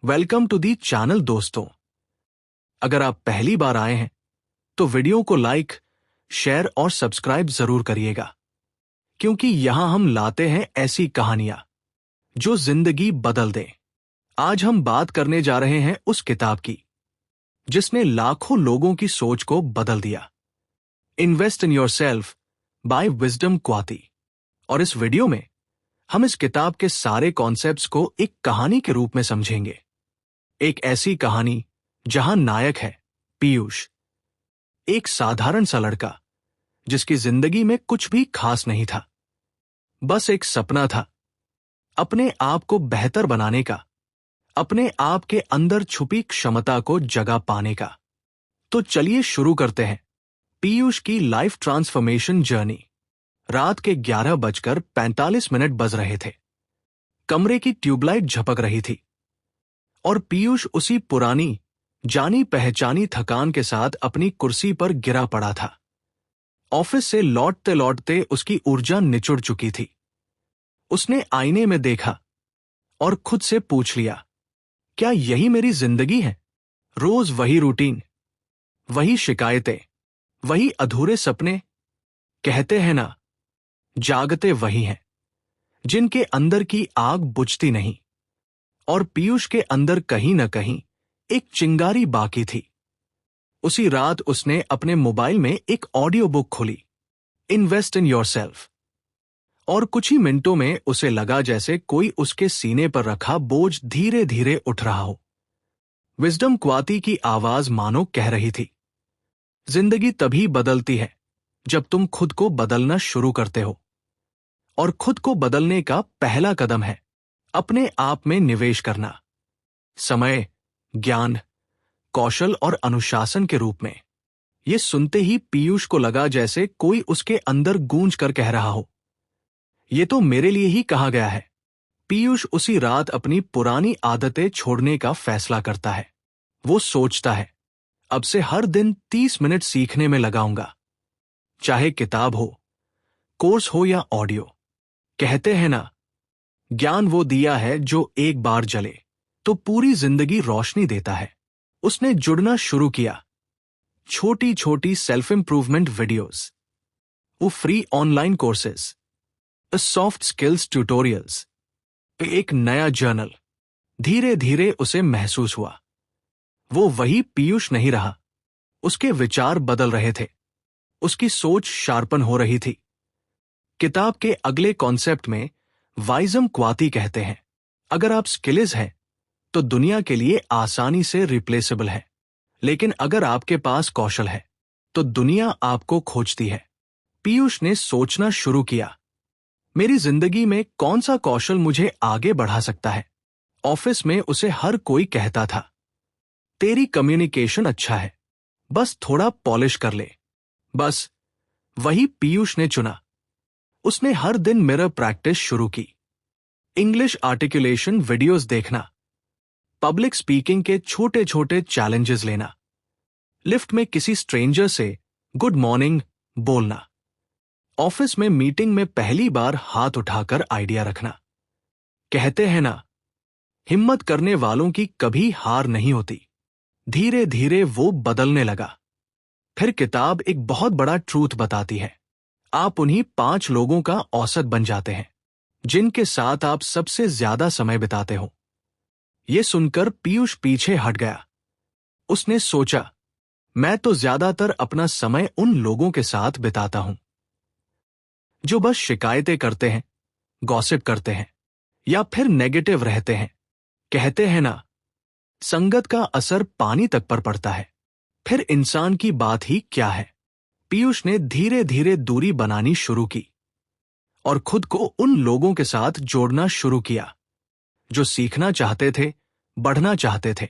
Welcome to the channel दोस्तों। अगर आप पहली बार आए हैं तो वीडियो को लाइक, शेयर और सब्सक्राइब जरूर करिएगा, क्योंकि यहां हम लाते हैं ऐसी कहानियां जो जिंदगी बदल दें। आज हम बात करने जा रहे हैं उस किताब की जिसने लाखों लोगों की सोच को बदल दिया, invest in yourself by wisdom क्वाती। और इस वीडियो में हम इस किताब के सारे कॉन्सेप्ट्स को एक कहानी के रूप में समझेंगे। एक ऐसी कहानी जहां नायक है पीयूष, एक साधारण सा लड़का जिसकी जिंदगी में कुछ भी खास नहीं था। बस एक सपना था, अपने आप को बेहतर बनाने का, अपने आप के अंदर छुपी क्षमता को जगा पाने का। तो चलिए शुरू करते हैं पीयूष की लाइफ ट्रांसफॉर्मेशन जर्नी। रात के 11:45 बज रहे थे। कमरे की ट्यूबलाइट झपक रही थी और पीयूष उसी पुरानी जानी पहचानी थकान के साथ अपनी कुर्सी पर गिरा पड़ा था। ऑफिस से लौटते लौटते उसकी ऊर्जा निचुड़ चुकी थी। उसने आईने में देखा और खुद से पूछ लिया, क्या यही मेरी जिंदगी है? रोज वही रूटीन, वही शिकायतें, वही अधूरे सपने। कहते हैं ना, जागते वही हैं जिनके अंदर की आग बुझती नहीं। और पीयूष के अंदर कहीं न कहीं एक चिंगारी बाकी थी। उसी रात उसने अपने मोबाइल में एक ऑडियो बुक खोली, इन्वेस्ट इन योरसेल्फ। और कुछ ही मिनटों में उसे लगा जैसे कोई उसके सीने पर रखा बोझ धीरे धीरे उठ रहा हो। विजडम क्वाती की आवाज मानो कह रही थी, जिंदगी तभी बदलती है जब तुम खुद को बदलना शुरू करते हो। और खुद को बदलने का पहला कदम है अपने आप में निवेश करना, समय, ज्ञान, कौशल और अनुशासन के रूप में। यह सुनते ही पीयूष को लगा जैसे कोई उसके अंदर गूंज कर कह रहा हो, यह तो मेरे लिए ही कहा गया है। पीयूष उसी रात अपनी पुरानी आदतें छोड़ने का फैसला करता है। वो सोचता है, अब से हर दिन 30 मिनट सीखने में लगाऊंगा, चाहे किताब हो, कोर्स हो या ऑडियो। कहते हैं ना, ज्ञान वो दिया है जो एक बार जले तो पूरी जिंदगी रोशनी देता है। उसने जुड़ना शुरू किया, छोटी छोटी सेल्फ इंप्रूवमेंट वीडियोस, वो free online courses, soft skills tutorials, एक नया जर्नल। धीरे धीरे उसे महसूस हुआ वो वही पीयूष नहीं रहा। उसके विचार बदल रहे थे, उसकी सोच शार्पन हो रही थी। किताब के अगले कॉन्सेप्ट में वाइजम क्वाती कहते हैं, अगर आप स्किल्स हैं तो दुनिया के लिए आसानी से रिप्लेसेबल है, लेकिन अगर आपके पास कौशल है तो दुनिया आपको खोजती है। पीयूष ने सोचना शुरू किया, मेरी जिंदगी में कौन सा कौशल मुझे आगे बढ़ा सकता है। ऑफिस में उसे हर कोई कहता था, तेरी कम्युनिकेशन अच्छा है, बस थोड़ा पॉलिश कर ले। बस वही पीयूष ने चुना। उसने हर दिन मिरर प्रैक्टिस शुरू की, इंग्लिश आर्टिकुलेशन वीडियोस देखना, पब्लिक स्पीकिंग के छोटे छोटे चैलेंजेस लेना, लिफ्ट में किसी स्ट्रेंजर से गुड मॉर्निंग बोलना, ऑफिस में मीटिंग में पहली बार हाथ उठाकर आइडिया रखना। कहते हैं ना, हिम्मत करने वालों की कभी हार नहीं होती। धीरे धीरे वो बदलने लगा। फिर किताब एक बहुत बड़ा ट्रूथ बताती है, आप उन्हीं 5 लोगों का औसत बन जाते हैं जिनके साथ आप सबसे ज्यादा समय बिताते हो। यह सुनकर पीयूष पीछे हट गया। उसने सोचा, मैं तो ज्यादातर अपना समय उन लोगों के साथ बिताता हूं जो बस शिकायतें करते हैं, गॉसिप करते हैं या फिर नेगेटिव रहते हैं। कहते हैं ना, संगत का असर पानी तक पर पड़ता है, फिर इंसान की बात ही क्या है। पीयूष ने धीरे धीरे दूरी बनानी शुरू की और खुद को उन लोगों के साथ जोड़ना शुरू किया जो सीखना चाहते थे, बढ़ना चाहते थे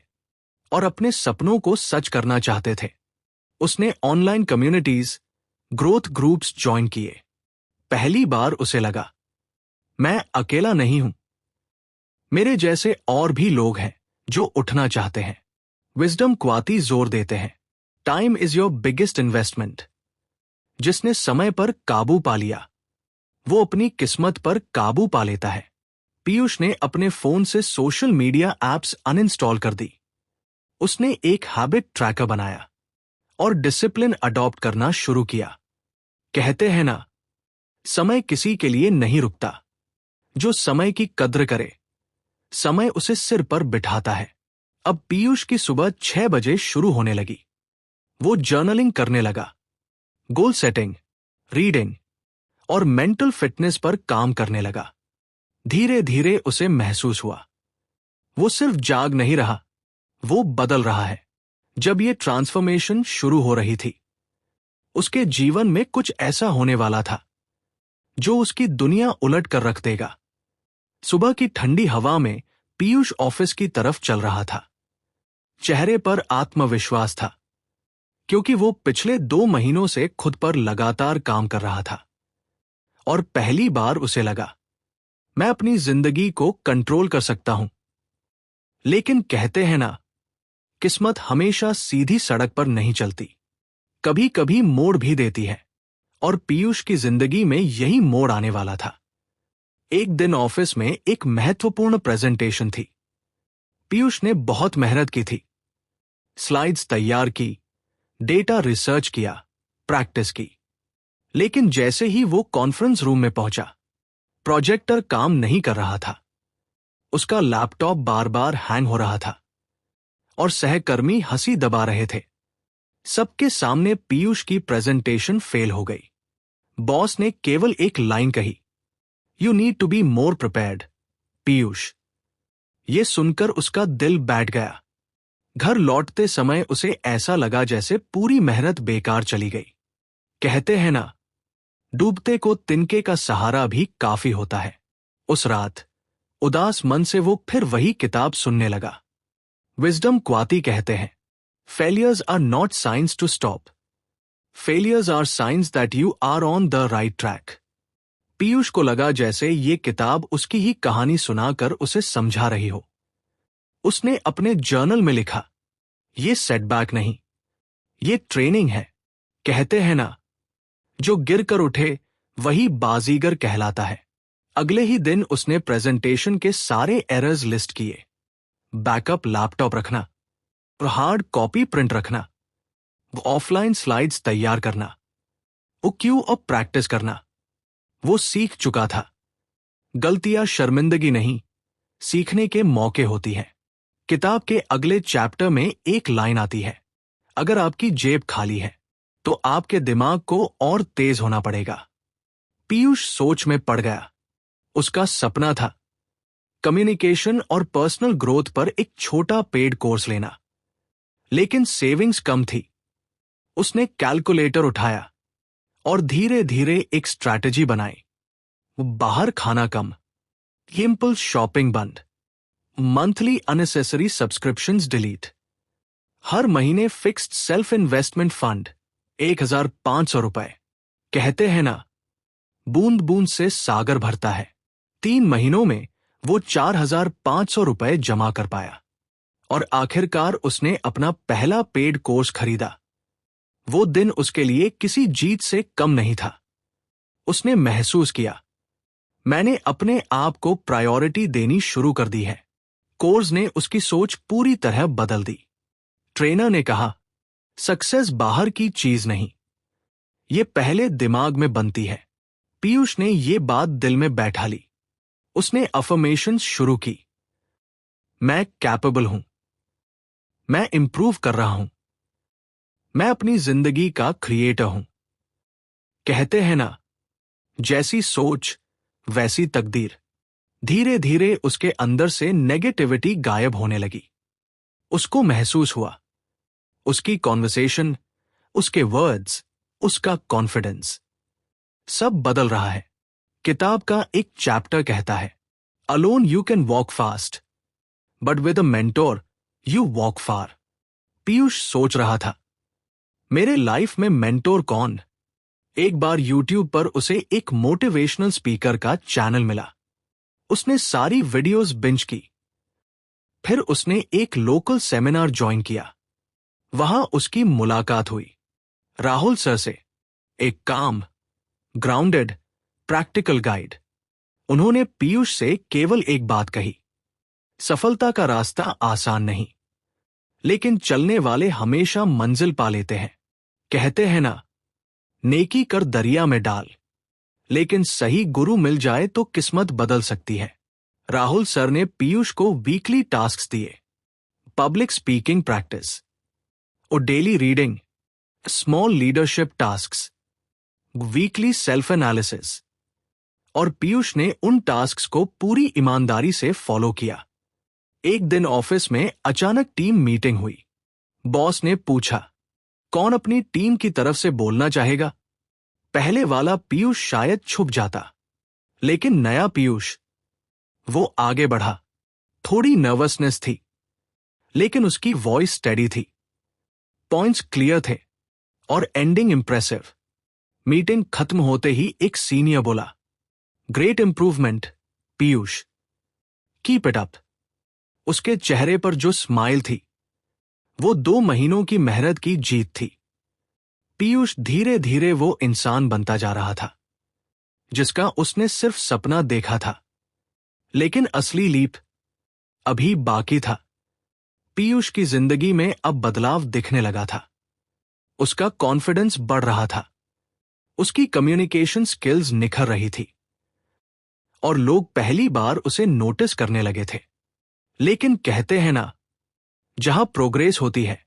और अपने सपनों को सच करना चाहते थे। उसने online communities, growth groups join किए। पहली बार उसे लगा, मैं अकेला नहीं हूं, मेरे जैसे और भी लोग हैं जो उठना चाहते हैं। विजडम क्वाती जोर देते हैं, time is your biggest investment. जिसने समय पर काबू पा लिया वो अपनी किस्मत पर काबू पा लेता है। पीयूष ने अपने फोन से सोशल मीडिया एप्स अनइंस्टॉल कर दी। उसने एक हैबिट ट्रैकर बनाया और डिसिप्लिन अडॉप्ट करना शुरू किया। कहते हैं ना, समय किसी के लिए नहीं रुकता। जो समय की कद्र करे, समय उसे सिर पर बिठाता है। अब पीयूष की सुबह 6 बजे शुरू होने लगी। वो जर्नलिंग करने लगा, गोल सेटिंग, रीडिंग और मेंटल फिटनेस पर काम करने लगा। धीरे धीरे उसे महसूस हुआ, वो सिर्फ जाग नहीं रहा, वो बदल रहा है। जब ये ट्रांसफॉर्मेशन शुरू हो रही थी, उसके जीवन में कुछ ऐसा होने वाला था जो उसकी दुनिया उलट कर रख देगा। सुबह की ठंडी हवा में पीयूष ऑफिस की तरफ चल रहा था। चेहरे पर आत्मविश्वास था, क्योंकि वो पिछले 2 महीनों से खुद पर लगातार काम कर रहा था। और पहली बार उसे लगा, मैं अपनी जिंदगी को कंट्रोल कर सकता हूं। लेकिन कहते हैं ना, किस्मत हमेशा सीधी सड़क पर नहीं चलती, कभी कभी मोड़ भी देती है। और पीयूष की जिंदगी में यही मोड़ आने वाला था। एक दिन ऑफिस में एक महत्वपूर्ण प्रेजेंटेशन थी। पीयूष ने बहुत मेहनत की थी, स्लाइड्स तैयार की, डेटा रिसर्च किया, प्रैक्टिस की। लेकिन जैसे ही वो कॉन्फ्रेंस रूम में पहुंचा, प्रोजेक्टर काम नहीं कर रहा था। उसका लैपटॉप बार बार हैंग हो रहा था और सहकर्मी हंसी दबा रहे थे। सबके सामने पीयूष की प्रेजेंटेशन फेल हो गई। बॉस ने केवल एक लाइन कही, you need to be more prepared, Piyush. ये सुनकर उसका दिल बैठ गया। घर लौटते समय उसे ऐसा लगा जैसे पूरी मेहनत बेकार चली गई। कहते हैं ना, डूबते को तिनके का सहारा भी काफी होता है। उस रात उदास मन से वो फिर वही किताब सुनने लगा। विजडम क्वाती कहते हैं, failures are not signs to stop, failures are signs that you are on the right track. Piyush को लगा जैसे ये किताब उसकी ही कहानी सुनाकर उसे समझा रही हो। उसने अपने जर्नल में लिखा, ये सेटबैक नहीं, ये ट्रेनिंग है। कहते हैं ना, जो गिर कर उठे वही बाजीगर कहलाता है। अगले ही दिन उसने प्रेजेंटेशन के सारे एरर्स लिस्ट किए। बैकअप लैपटॉप रखना, हार्ड कॉपी प्रिंट रखना, ऑफलाइन स्लाइड्स तैयार करना, क्यू और प्रैक्टिस करना। वो सीख चुका था, गलतियां शर्मिंदगी नहीं, सीखने के मौके होती हैं। किताब के अगले चैप्टर में एक लाइन आती है, अगर आपकी जेब खाली है तो आपके दिमाग को और तेज होना पड़ेगा। पीयूष सोच में पड़ गया। उसका सपना था कम्युनिकेशन और पर्सनल ग्रोथ पर एक छोटा पेड कोर्स लेना, लेकिन सेविंग्स कम थी। उसने कैलकुलेटर उठाया और धीरे धीरे एक स्ट्रैटेजी बनाई। बाहर खाना कम, इम्पल्स शॉपिंग बंद, मंथली अननेसेसरी सब्सक्रिप्शंस डिलीट, हर महीने फिक्स्ड सेल्फ इन्वेस्टमेंट फंड 1,500 रुपए। कहते हैं ना, बूंद बूंद से सागर भरता है। 3 महीनों में वो 4,500 रुपए जमा कर पाया और आखिरकार उसने अपना पहला पेड कोर्स खरीदा। वो दिन उसके लिए किसी जीत से कम नहीं था। उसने महसूस किया, मैंने अपने आप को प्रायोरिटी देनी शुरू कर दी है। कोर्स ने उसकी सोच पूरी तरह बदल दी। ट्रेनर ने कहा, सक्सेस बाहर की चीज नहीं, ये पहले दिमाग में बनती है। पीयूष ने ये बात दिल में बैठा ली। उसने अफर्मेशंस शुरू की, मैं कैपेबल हूं, मैं इंप्रूव कर रहा हूं, मैं अपनी जिंदगी का क्रिएटर हूं। कहते हैं ना, जैसी सोच वैसी तकदीर। धीरे धीरे उसके अंदर से नेगेटिविटी गायब होने लगी। उसको महसूस हुआ, उसकी कॉन्वर्सेशन, उसके वर्ड्स, उसका कॉन्फिडेंस, सब बदल रहा है। किताब का एक चैप्टर कहता है, alone you can walk fast, but with a mentor you walk far. Piyush सोच रहा था, मेरे लाइफ में मेंटोर कौन? एक बार यूट्यूब पर उसे एक मोटिवेशनल स्पीकर का चैनल मिला। उसने सारी वीडियोस बिंज की। फिर उसने एक लोकल सेमिनार ज्वाइन किया। वहां उसकी मुलाकात हुई राहुल सर से, एक काम, ग्राउंडेड, प्रैक्टिकल गाइड। उन्होंने पीयूष से केवल एक बात कही, सफलता का रास्ता आसान नहीं, लेकिन चलने वाले हमेशा मंजिल पा लेते हैं। कहते हैं ना, नेकी कर दरिया में डाल, लेकिन सही गुरु मिल जाए तो किस्मत बदल सकती है। राहुल सर ने पीयूष को वीकली टास्क्स दिए, पब्लिक स्पीकिंग प्रैक्टिस और daily reading, small leadership tasks, weekly self analysis. और पीयूष ने उन टास्क्स को पूरी ईमानदारी से फॉलो किया। एक दिन ऑफिस में अचानक टीम मीटिंग हुई। बॉस ने पूछा, कौन अपनी टीम की तरफ से बोलना चाहेगा? पहले वाला पीयूष शायद छुप जाता, लेकिन नया पीयूष, वो आगे बढ़ा। थोड़ी नर्वसनेस थी, लेकिन उसकी वॉइस स्टेडी थी, पॉइंट्स क्लियर थे और एंडिंग इंप्रेसिव। मीटिंग खत्म होते ही एक सीनियर बोला, great improvement Piyush, keep it up. उसके चेहरे पर जो स्माइल थी, वो 2 महीनों की मेहनत की जीत थी। पीयूष धीरे धीरे वो इंसान बनता जा रहा था जिसका उसने सिर्फ सपना देखा था, लेकिन असली लीप अभी बाकी था। पीयूष की जिंदगी में अब बदलाव दिखने लगा था। उसका कॉन्फिडेंस बढ़ रहा था, उसकी कम्युनिकेशन स्किल्स निखर रही थी और लोग पहली बार उसे नोटिस करने लगे थे। लेकिन कहते हैं ना, जहां प्रोग्रेस होती है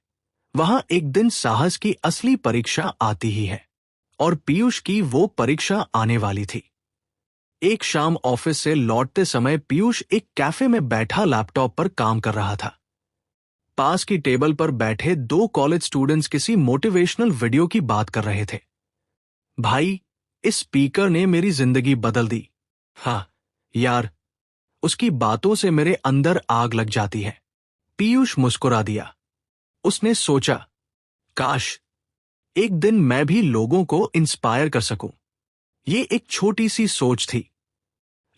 वहां एक दिन साहस की असली परीक्षा आती ही है। और पीयूष की वो परीक्षा आने वाली थी। एक शाम ऑफिस से लौटते समय पीयूष एक कैफे में बैठा लैपटॉप पर काम कर रहा था। पास की टेबल पर बैठे 2 कॉलेज स्टूडेंट्स किसी मोटिवेशनल वीडियो की बात कर रहे थे। भाई, इस स्पीकर ने मेरी जिंदगी बदल दी। हाँ यार, उसकी बातों से मेरे अंदर आग लग जाती है। पीयूष मुस्कुरा दिया। उसने सोचा, काश एक दिन मैं भी लोगों को इंस्पायर कर सकूं। ये एक छोटी सी सोच थी,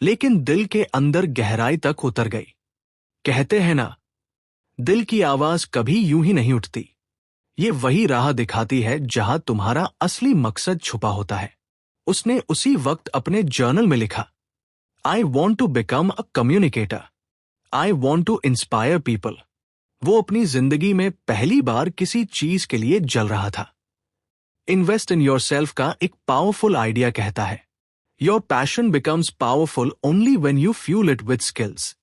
लेकिन दिल के अंदर गहराई तक उतर गई। कहते हैं ना, दिल की आवाज कभी यूं ही नहीं उठती। ये वही राह दिखाती है जहां तुम्हारा असली मकसद छुपा होता है। उसने उसी वक्त अपने जर्नल में लिखा, I want to become a communicator. I want to inspire people. वो अपनी जिंदगी में पहली बार किसी चीज के लिए जल रहा था। इन्वेस्ट इन योरसेल्फ का एक पावरफुल आइडिया कहता है, your passion becomes powerful only when you fuel it with skills.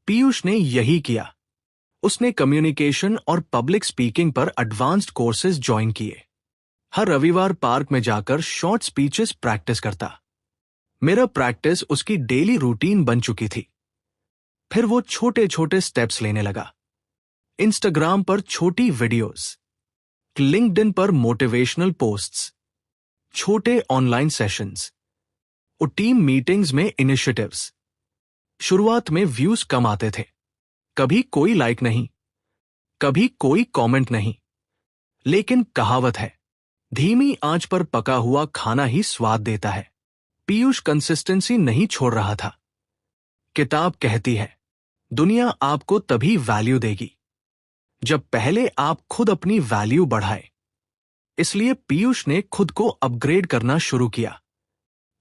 Piyush ने यही किया। उसने कम्युनिकेशन और पब्लिक स्पीकिंग पर एडवांस्ड कोर्सेज ज्वाइन किए। हर रविवार पार्क में जाकर शॉर्ट स्पीचेस प्रैक्टिस करता। मेरा प्रैक्टिस उसकी डेली रूटीन बन चुकी थी। फिर वो छोटे छोटे स्टेप्स लेने लगा। इंस्टाग्राम पर छोटी वीडियोस, लिंक्डइन पर मोटिवेशनल पोस्ट्स, छोटे ऑनलाइन सेशंस और टीम मीटिंग्स में इनिशिएटिव्स। शुरुआत में व्यूज कम आते थे, कभी कोई लाइक नहीं, कभी कोई कमेंट नहीं, लेकिन कहावत है, धीमी आंच पर पका हुआ खाना ही स्वाद देता है। पीयूष कंसिस्टेंसी नहीं छोड़ रहा था। किताब कहती है, दुनिया आपको तभी वैल्यू देगी जब पहले आप खुद अपनी वैल्यू बढ़ाए। इसलिए पीयूष ने खुद को अपग्रेड करना शुरू किया।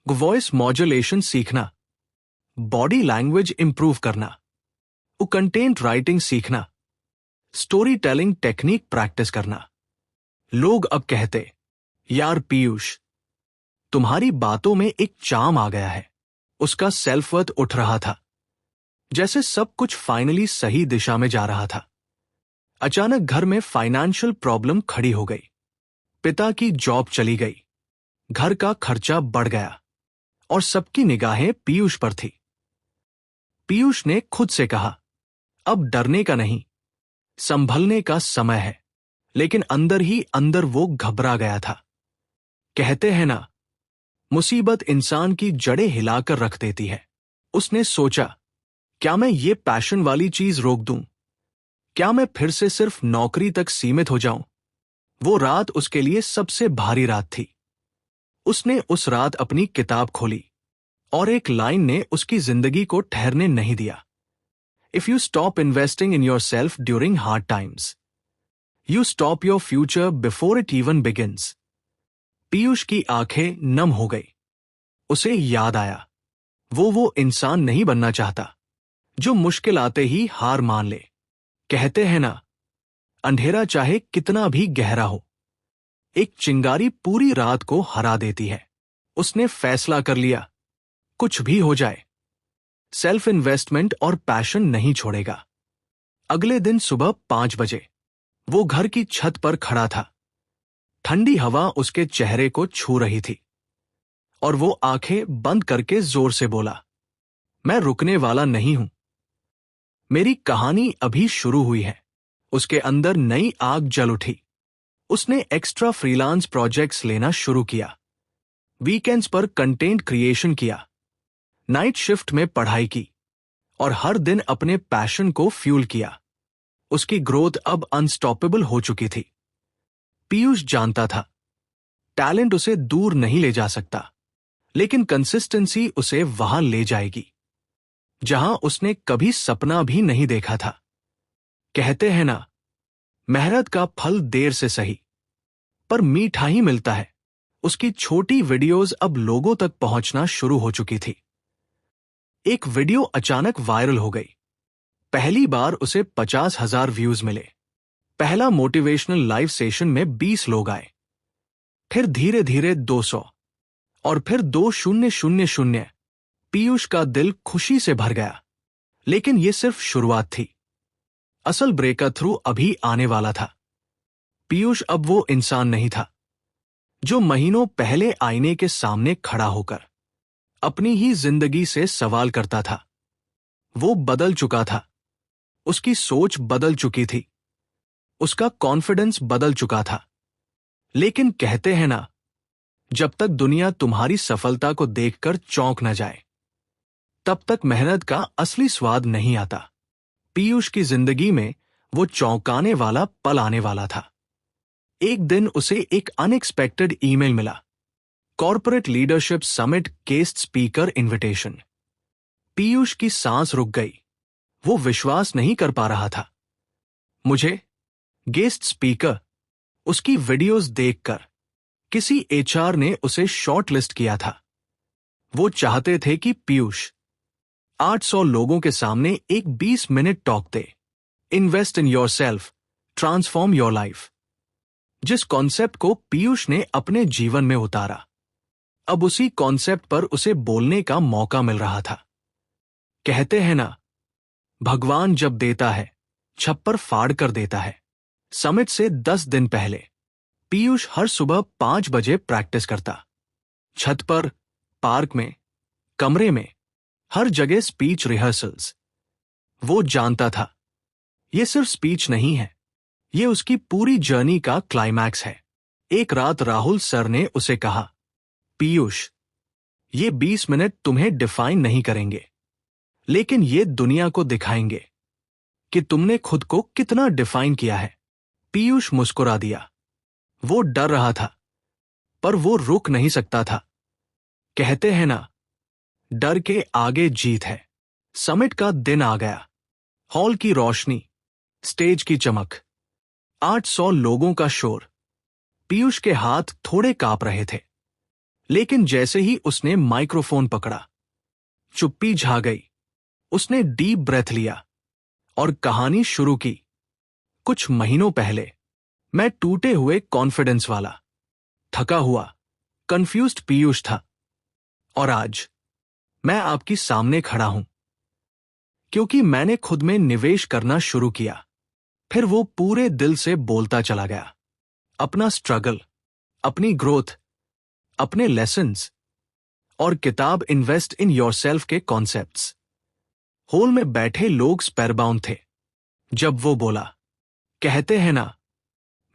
वॉइस मॉड्यूलेशन सीखना, बॉडी लैंग्वेज इंप्रूव करना, कंटेंट राइटिंग सीखना, स्टोरी टेलिंग टेक्निक प्रैक्टिस करना। लोग अब कहते, यार पीयूष, तुम्हारी बातों में एक चार्म आ गया है। उसका सेल्फ वर्थ उठ रहा था, जैसे सब कुछ फाइनली सही दिशा में जा रहा था। अचानक घर में फाइनेंशियल प्रॉब्लम खड़ी हो गई। पिता की जॉब चली गई, घर का खर्चा बढ़ गया और सबकी निगाहें पीयूष पर थी। पीयूष ने खुद से कहा, अब डरने का नहीं, संभलने का समय है। लेकिन अंदर ही अंदर वो घबरा गया था। कहते हैं ना, मुसीबत इंसान की जड़ें हिलाकर रख देती है। उसने सोचा, क्या मैं ये पैशन वाली चीज रोक दूं? क्या मैं फिर से सिर्फ नौकरी तक सीमित हो जाऊं? वो रात उसके लिए सबसे भारी रात थी। उसने उस रात अपनी किताब खोली और एक लाइन ने उसकी जिंदगी को ठहरने नहीं दिया। If you stop investing in yourself during hard times, you stop your future before it even begins. Piyush की आंखें नम हो गई। उसे याद आया, वो इंसान नहीं बनना चाहता जो मुश्किल आते ही हार मान ले। कहते हैं ना, अंधेरा चाहे कितना भी गहरा हो, एक चिंगारी पूरी रात को हरा देती है। उसने फैसला कर लिया, कुछ भी हो जाए, सेल्फ इन्वेस्टमेंट और पैशन नहीं छोड़ेगा। अगले दिन सुबह 5 बजे वो घर की छत पर खड़ा था। ठंडी हवा उसके चेहरे को छू रही थी और वो आंखें बंद करके जोर से बोला, मैं रुकने वाला नहीं हूं। मेरी कहानी अभी शुरू हुई है। उसके अंदर नई आग जल उठी। उसने एक्स्ट्रा फ्रीलांस प्रोजेक्ट्स लेना शुरू किया, वीकेंड्स पर कंटेंट क्रिएशन किया, नाइट शिफ्ट में पढ़ाई की और हर दिन अपने पैशन को फ्यूल किया। उसकी ग्रोथ अब अनस्टॉपेबल हो चुकी थी। पीयूष जानता था, टैलेंट उसे दूर नहीं ले जा सकता, लेकिन कंसिस्टेंसी उसे वहां ले जाएगी जहां उसने कभी सपना भी नहीं देखा था। कहते हैं ना, मेहनत का फल देर से सही पर मीठा ही मिलता है। उसकी छोटी वीडियोस अब लोगों तक पहुंचना शुरू हो चुकी थी। एक वीडियो अचानक वायरल हो गई। पहली बार उसे 50,000 व्यूज मिले। पहला मोटिवेशनल लाइव सेशन में 20 लोग आए, फिर धीरे धीरे 200 और फिर 2000। पीयूष का दिल खुशी से भर गया। लेकिन यह सिर्फ शुरुआत थी। असल ब्रेकथ्रू अभी आने वाला था। पीयूष अब वो इंसान नहीं था जो महीनों पहले आईने के सामने खड़ा होकर अपनी ही जिंदगी से सवाल करता था। वो बदल चुका था। उसकी सोच बदल चुकी थी। उसका कॉन्फिडेंस बदल चुका था। लेकिन कहते हैं ना, जब तक दुनिया तुम्हारी सफलता को देखकर चौंक न जाए, तब तक मेहनत का असली स्वाद नहीं आता। पीयूष की जिंदगी में वो चौंकाने वाला पल आने वाला था। एक दिन उसे एक अनएक्सपेक्टेड ईमेल मिला, corporate leadership summit guest speaker invitation. Piyush की सांस रुक गई। वो विश्वास नहीं कर पा रहा था। मुझे गेस्ट स्पीकर, उसकी वीडियोस देखकर किसी एचआर ने उसे शॉर्टलिस्ट किया था। वो चाहते थे कि पीयूष 800 लोगों के सामने एक 20 minute talk they, invest in yourself, transform your life. जिस कॉन्सेप्ट को पीयूष ने अपने जीवन में उतारा, अब उसी कॉन्सेप्ट पर उसे बोलने का मौका मिल रहा था। कहते हैं ना, भगवान जब देता है, छप्पर फाड़ कर देता है। समिट से 10 दिन पहले पीयूष हर सुबह 5 बजे प्रैक्टिस करता। छत पर, पार्क में, कमरे में, हर जगह स्पीच रिहर्सल्स। वो जानता था, ये सिर्फ स्पीच नहीं है, ये उसकी पूरी जर्नी का क्लाइमैक्स है। एक रात राहुल सर ने उसे कहा, पीयूष, ये 20 मिनट तुम्हें डिफाइन नहीं करेंगे, लेकिन ये दुनिया को दिखाएंगे कि तुमने खुद को कितना डिफाइन किया है। पीयूष मुस्कुरा दिया। वो डर रहा था, पर वो रुक नहीं सकता था। कहते हैं ना, डर के आगे जीत है। समिट का दिन आ गया। हॉल की रोशनी, स्टेज की चमक, 800 लोगों का शोर। पीयूष के हाथ थोड़े कांप रहे थे, लेकिन जैसे ही उसने माइक्रोफोन पकड़ा, चुप्पी छा गई। उसने डीप ब्रेथ लिया और कहानी शुरू की। कुछ महीनों पहले मैं टूटे हुए कॉन्फिडेंस वाला, थका हुआ, कंफ्यूज्ड पीयूष था, और आज मैं आपकी सामने खड़ा हूं क्योंकि मैंने खुद में निवेश करना शुरू किया। फिर वो पूरे दिल से बोलता चला गया, अपना स्ट्रगल, अपनी ग्रोथ, अपने लेसन्स और किताब इन्वेस्ट इन योरसेल्फ के कॉन्सेप्ट्स। हॉल में बैठे लोग स्पेरबाउंड थे जब वो बोला। कहते हैं ना,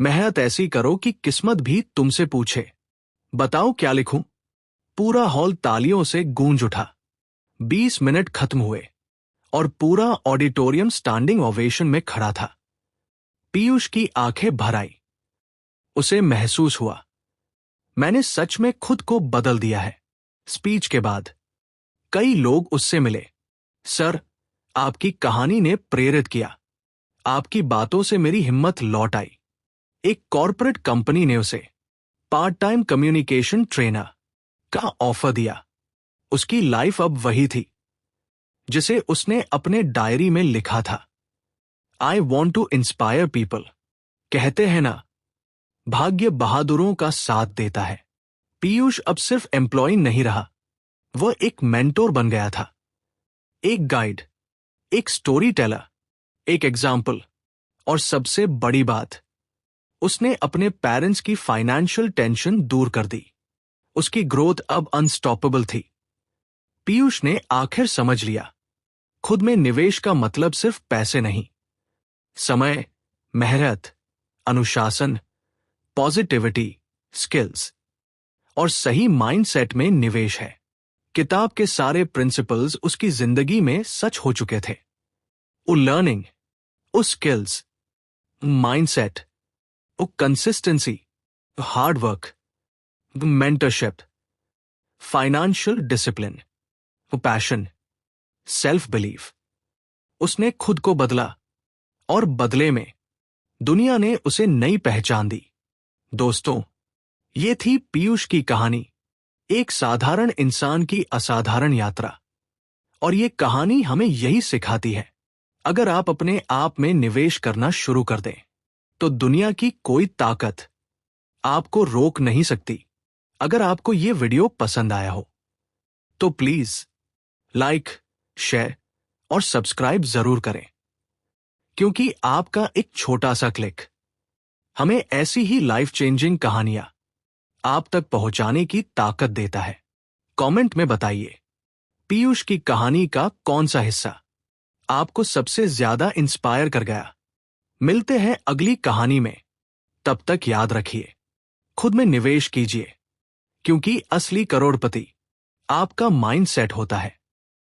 मेहनत ऐसी करो कि किस्मत भी तुमसे पूछे, बताओ क्या लिखूं। पूरा हॉल तालियों से गूंज उठा। 20 मिनट खत्म हुए और पूरा ऑडिटोरियम स्टैंडिंग ओवेशन में खड़ा था। पीयूष की आंखें भर आई। उसे महसूस हुआ, मैंने सच में खुद को बदल दिया है। स्पीच के बाद कई लोग उससे मिले। सर, आपकी कहानी ने प्रेरित किया। आपकी बातों से मेरी हिम्मत लौट आई। एक कॉर्पोरेट कंपनी ने उसे पार्ट टाइम कम्युनिकेशन ट्रेनर का ऑफर दिया। उसकी लाइफ अब वही थी जिसे उसने अपने डायरी में लिखा था। I want to inspire people. कहते हैं ना, भाग्य बहादुरों का साथ देता है। पीयूष अब सिर्फ एम्प्लॉय नहीं रहा, वह एक मेंटोर बन गया था। एक गाइड, एक स्टोरी टेलर, एक एग्जाम्पल, और सबसे बड़ी बात, उसने अपने पेरेंट्स की फाइनेंशियल टेंशन दूर कर दी। उसकी ग्रोथ अब अनस्टॉपेबल थी। पीयूष ने आखिर समझ लिया, खुद में निवेश का मतलब सिर्फ पैसे नहीं, समय, मेहनत, अनुशासन, पॉजिटिविटी, स्किल्स और सही माइंडसेट में निवेश है। किताब के सारे प्रिंसिपल्स उसकी जिंदगी में सच हो चुके थे। वो लर्निंग, वो स्किल्स, माइंडसेट, वो consistency, hard work, mentorship, financial discipline, वो पैशन, सेल्फ बिलीफ, उसने खुद को बदला और बदले में दुनिया ने उसे नई पहचान दी। दोस्तों, ये थी पीयूष की कहानी, एक साधारण इंसान की असाधारण यात्रा। और ये कहानी हमें यही सिखाती है, अगर आप अपने आप में निवेश करना शुरू कर दें तो दुनिया की कोई ताकत आपको रोक नहीं सकती। अगर आपको ये वीडियो पसंद आया हो तो प्लीज लाइक, शेयर और सब्सक्राइब जरूर करें, क्योंकि आपका एक छोटा सा क्लिक हमें ऐसी ही लाइफ चेंजिंग कहानियां आप तक पहुंचाने की ताकत देता है। कमेंट में बताइए, पीयूष की कहानी का कौन सा हिस्सा आपको सबसे ज्यादा इंस्पायर कर गया। मिलते हैं अगली कहानी में। तब तक याद रखिए, खुद में निवेश कीजिए, क्योंकि असली करोड़पति आपका माइंड सेट होता है।